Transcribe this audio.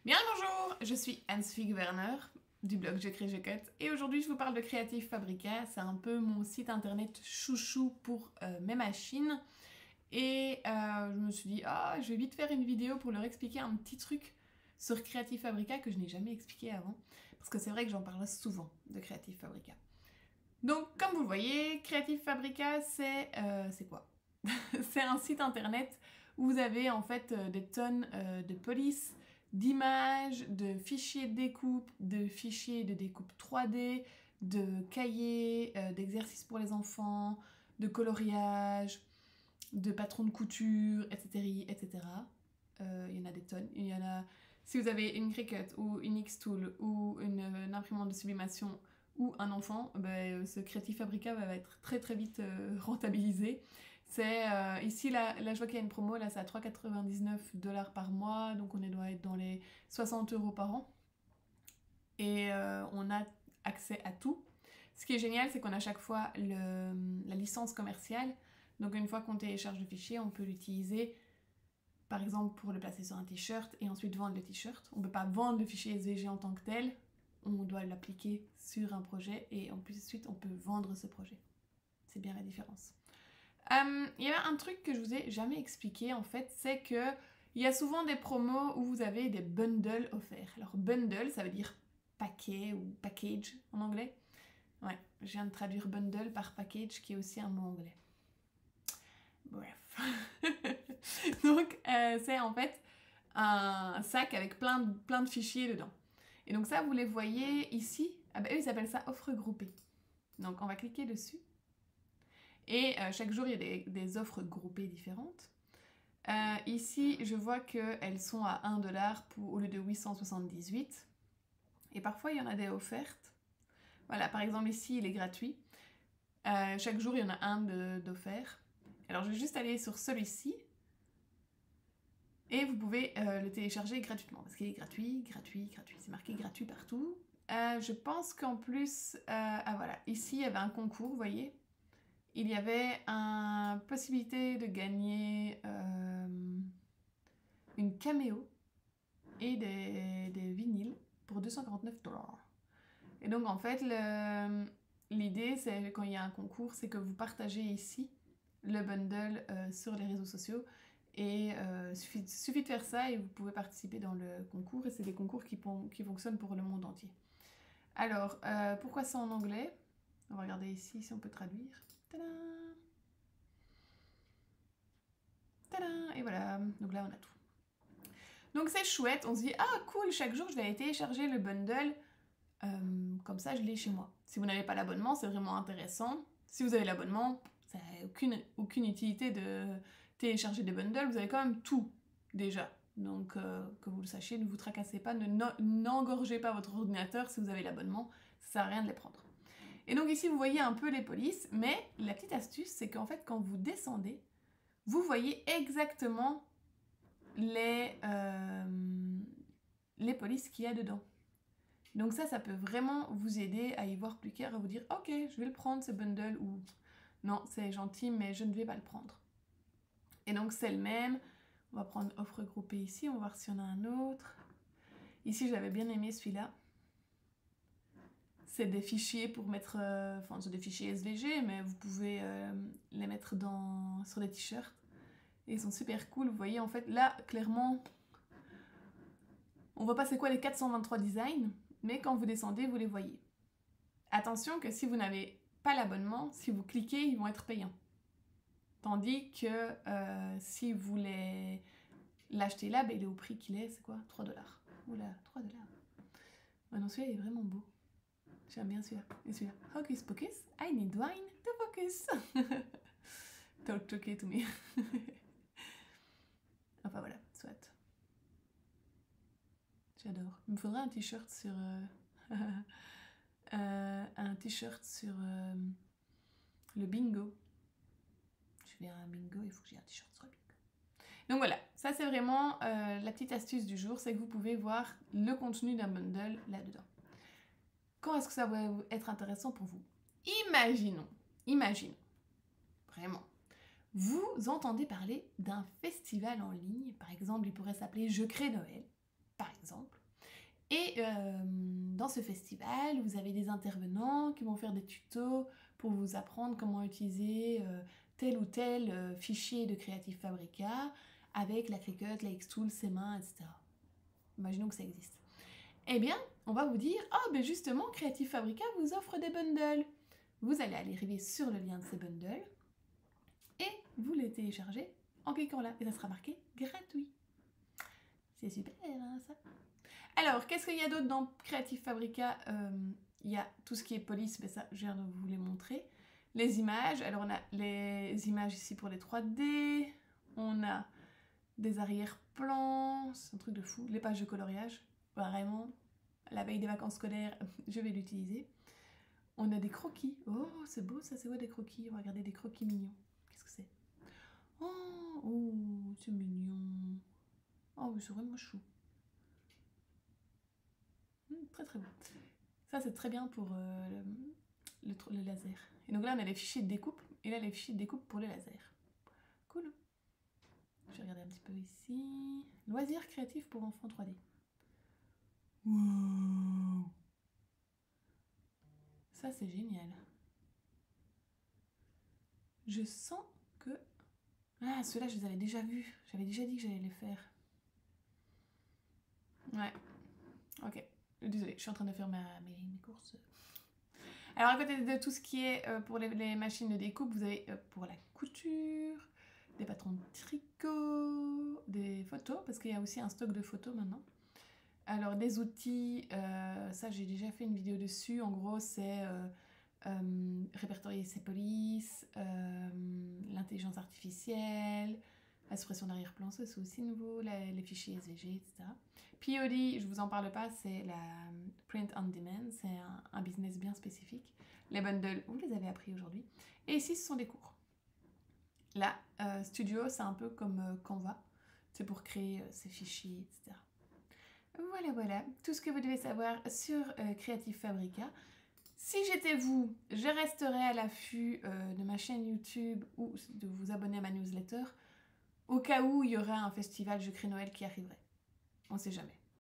Bien le bonjour, je suis Anne-Sophie Werner du blog Je crée, je cut et aujourd'hui je vous parle de Creative Fabrica. C'est un peu mon site internet chouchou pour mes machines et je me suis dit je vais vite faire une vidéo pour leur expliquer un petit truc sur Creative Fabrica que je n'ai jamais expliqué avant parce que c'est vrai que j'en parle souvent de Creative Fabrica. Donc comme vous le voyez, Creative Fabrica c'est quoi? C'est un site internet où vous avez en fait des tonnes de polices, d'images, de fichiers de découpe, de fichiers de découpe 3D, de cahiers, d'exercices pour les enfants, de coloriage, de patrons de couture, etc. etc. Il y en a des tonnes. Il y en a... Si vous avez une Cricut ou une Xtool ou une imprimante de sublimation ou un enfant, ce Creative Fabrica va être très très vite rentabilisé. C'est ici, là, je vois qu'il y a une promo, là c'est à 3,99 $ par mois, donc on doit être dans les 60 € par an. Et on a accès à tout. Ce qui est génial, c'est qu'on a à chaque fois la licence commerciale. Donc une fois qu'on télécharge le fichier, on peut l'utiliser par exemple pour le placer sur un t-shirt et ensuite vendre le t-shirt. On ne peut pas vendre le fichier SVG en tant que tel, on doit l'appliquer sur un projet et ensuite on peut vendre ce projet. C'est bien la différence. Il y a un truc que je vous ai jamais expliqué en fait, c'est que il y a souvent des promos où vous avez des bundles offerts. Alors bundle, ça veut dire paquet ou package en anglais. Ouais, je viens de traduire bundle par package qui est aussi un mot anglais. Bref. Donc c'est en fait un sac avec plein de fichiers dedans. Et donc ça, vous les voyez ici. Eux, ils appellent ça offre groupée. Donc on va cliquer dessus. Et chaque jour, il y a des offres groupées différentes. Ici, je vois qu'elles sont à 1 $ au lieu de 878. Et parfois, il y en a des offertes. Voilà, par exemple, ici, il est gratuit. Chaque jour, il y en a un d'offert. Alors, je vais juste aller sur celui-ci. Et vous pouvez le télécharger gratuitement. Parce qu'il est gratuit. C'est marqué gratuit partout. Je pense qu'en plus... voilà, ici, il y avait un concours, vous voyez. Il y avait une possibilité de gagner une caméo et des vinyles pour 249 $. Et donc en fait, l'idée, c'est quand il y a un concours, c'est que vous partagez ici le bundle sur les réseaux sociaux. Et suffit de faire ça et vous pouvez participer dans le concours. Et c'est des concours qui fonctionnent pour le monde entier. Alors, pourquoi c'est en anglais? On va regarder ici si on peut traduire. Tadam! Tadam! Et voilà, donc là on a tout. Donc c'est chouette, on se dit cool, chaque jour je vais aller télécharger le bundle, comme ça je l'ai chez moi. Si vous n'avez pas l'abonnement, c'est vraiment intéressant. Si vous avez l'abonnement, ça n'a aucune utilité de télécharger des bundles, vous avez quand même tout déjà. Donc que vous le sachiez, ne vous tracassez pas, n'engorgez pas votre ordinateur si vous avez l'abonnement, ça sert à rien de les prendre. Et donc ici vous voyez un peu les polices, mais la petite astuce c'est qu'en fait quand vous descendez, vous voyez exactement les polices qu'il y a dedans. Donc ça peut vraiment vous aider à y voir plus clair, à vous dire ok, je vais le prendre ce bundle ou non, c'est gentil mais je ne vais pas le prendre. Et donc c'est le même. On va prendre offre groupée ici, on va voir s'il y en a un autre. Ici j'avais bien aimé celui-là. C'est des fichiers pour mettre, enfin c'est des fichiers SVG, mais vous pouvez les mettre sur des t-shirts. Et ils sont super cool, vous voyez en fait là clairement on voit pas c'est quoi les 423 designs, mais quand vous descendez vous les voyez. Attention que si vous n'avez pas l'abonnement, si vous cliquez ils vont être payants. Tandis que si vous l'achetez là, il est au prix qu'il est, c'est quoi? 3 $. Oula, 3 $. Ouais, non, celui-là il est vraiment beau. J'aime bien celui-là. Et celui-là. Hocus pocus, I need wine to focus. Talk to me. Enfin voilà, soit. J'adore. Il me faudrait un t-shirt sur... un t-shirt sur le bingo. Je vais à un bingo, il faut que j'ai un t-shirt sur le bingo. Donc voilà, ça c'est vraiment la petite astuce du jour, c'est que vous pouvez voir le contenu d'un bundle là-dedans. Quand est-ce que ça va être intéressant pour vous? Imaginons, vraiment, vous entendez parler d'un festival en ligne, par exemple il pourrait s'appeler Je crée Noël, par exemple. Et dans ce festival, vous avez des intervenants qui vont faire des tutos pour vous apprendre comment utiliser tel ou tel fichier de Creative Fabrica avec la Cricut, la Xtool, ses mains, etc. Imaginons que ça existe. Eh bien, on va vous dire, oh, ben justement, Creative Fabrica vous offre des bundles. Vous allez arriver sur le lien de ces bundles et vous les téléchargez en cliquant là. Et ça sera marqué gratuit. C'est super, hein, ça. Alors, qu'est-ce qu'il y a d'autre dans Creative Fabrica? Il y a tout ce qui est police, mais ça, je viens de vous les montrer. Les images, alors on a les images ici pour les 3D. On a des arrière-plans, c'est un truc de fou. Les pages de coloriage, vraiment, la veille des vacances scolaires, je vais l'utiliser. On a des croquis. Oh, c'est beau ça, c'est quoi des croquis? Regardez des croquis mignons. Qu'est-ce que c'est? Oh, c'est mignon. Oh, c'est vraiment chou. Très très beau. Ça, c'est très bien pour le laser. Et donc là, on a les fichiers de découpe. Et là, les fichiers de découpe pour le laser. Cool. Je vais regarder un petit peu ici. Loisirs créatifs pour enfants 3D. Wow. Ça, c'est génial. Je sens que... Ah, ceux-là, je les avais déjà vus. J'avais déjà dit que j'allais les faire. Ouais. Ok. Désolée, je suis en train de faire mes courses. Alors, à côté de tout ce qui est pour les machines de découpe, vous avez pour la couture, des patrons de tricot, des photos, parce qu'il y a aussi un stock de photos maintenant. Alors, des outils, ça j'ai déjà fait une vidéo dessus. En gros, c'est répertorier ses polices, l'intelligence artificielle, la suppression d'arrière-plan, ça c'est aussi nouveau, les fichiers SVG, etc. POD, je vous en parle pas, c'est la Print on Demand, c'est un business bien spécifique. Les bundles, vous les avez appris aujourd'hui. Et ici, ce sont des cours. Là, Studio, c'est un peu comme Canva, c'est pour créer ces fichiers, etc. Voilà, tout ce que vous devez savoir sur Creative Fabrica. Si j'étais vous, je resterais à l'affût de ma chaîne YouTube ou de vous abonner à ma newsletter au cas où il y aurait un festival Je crée Noël qui arriverait. On sait jamais.